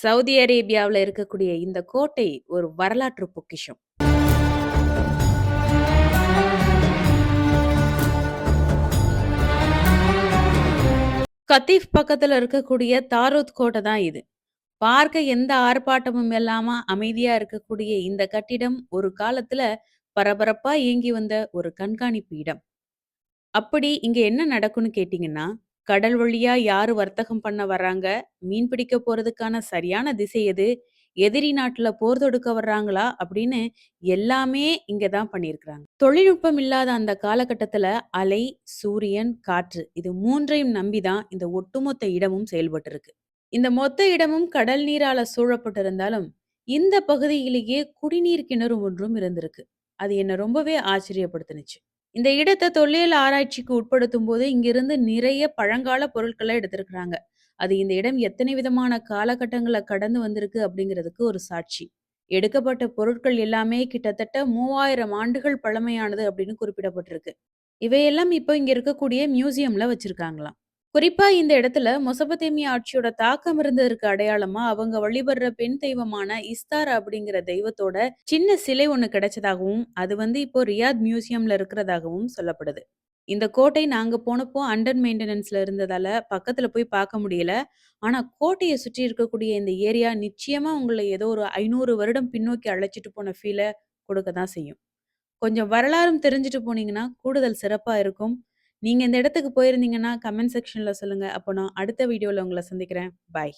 Saudi அரேபியாவுல இருக்கக்கூடிய இந்த கோட்டை ஒரு வரலாற்று பொக்கிஷம். கத்தீஃப் பக்கத்துல இருக்கக்கூடிய தாரூத் கோட்டை தான் இது. பார்க்க எந்த ஆர்ப்பாட்டமும் இல்லாம அமைதியா இருக்கக்கூடிய இந்த கட்டிடம் ஒரு காலத்துல பரபரப்பா இயங்கி வந்த ஒரு கண்காணிப்பு இடம். அப்படி இங்க என்ன நடக்கும்னு கேட்டீங்கன்னா, கடல் வழியா யாரு வர்த்தகம் பண்ண வர்றாங்க? மீன் பிடிக்க போறதுக்கான சரியான திசை எது? எதிரி நாட்டுல போர் தொடுக்க வர்றாங்களா? அப்படின்னு எல்லாமே இங்க தான் பண்ணியிருக்கிறாங்க. தொழில்நுட்பம் இல்லாத அந்த காலகட்டத்துல அலை, சூரியன், காற்று இது 3யும் நம்பி தான் இந்த ஒட்டுமொத்த இடமும் செயல்பட்டிருக்கு. இந்த மொத்த இடமும் கடல் நீரால சூழப்பட்டிருந்தாலும், இந்த பகுதியிலேயே குடிநீர் கிணறு ஒன்றும் இருந்திருக்கு. அது என்ன ரொம்பவே ஆச்சரியப்படுத்துனுச்சு. இந்த இடத்த தொல்லியல் ஆராய்ச்சிக்கு உட்படுத்தும்போது, இங்கிருந்து நிறைய பழங்கால பொருட்கள எடுத்திருக்கிறாங்க. அது இந்த இடம் எத்தனை விதமான காலகட்டங்கள கடந்து வந்திருக்கு அப்படிங்கிறதுக்கு ஒரு சாட்சி. எடுக்கப்பட்ட பொருட்கள் எல்லாமே கிட்டத்தட்ட 3000 ஆண்டுகள் பழமையானது அப்படின்னு குறிப்பிடப்பட்டிருக்கு. இவையெல்லாம் இப்போ இங்க இருக்கக்கூடிய மியூசியம்ல வச்சிருக்காங்களாம். குறிப்பா இந்த இடத்துல மெசொப்பொத்தேமியா ஆட்சியோட தாக்கம் இருந்ததற்கு அடையாளமா அவங்க வழிபடுற பெண் தெய்வமான இஸ்தார் அப்படிங்கிற தெய்வத்தோட சின்ன சிலை ஒண்ணு கிடைச்சதாகவும், அது இப்போ ரியாத் மியூசியம்ல இருக்கிறதாகவும் சொல்லப்படுது. இந்த கோட்டை நாங்க போனப்போ அண்டர் மெயின்டனன்ஸ்ல இருந்ததால பக்கத்துல போய் பார்க்க முடியல. ஆனா கோட்டைய சுற்றி இருக்கக்கூடிய இந்த ஏரியா நிச்சயமா உங்கள ஏதோ ஒரு 500 வருடம் பின்னோக்கி அழைச்சிட்டு போன ஃபீல கொடுக்க தான் செய்யும். கொஞ்சம் வரலாறும் தெரிஞ்சுட்டு போனீங்கன்னா, கூடுதல் சிறப்பா இருக்கும். நீங்க இந்த இடத்துக்கு போயிருந்தீங்கன்னா, கமெண்ட் செக்ஷன்ல சொல்லுங்க. அப்போ நான் அடுத்த வீடியோல உங்கள சந்திக்கிறேன். பாய்.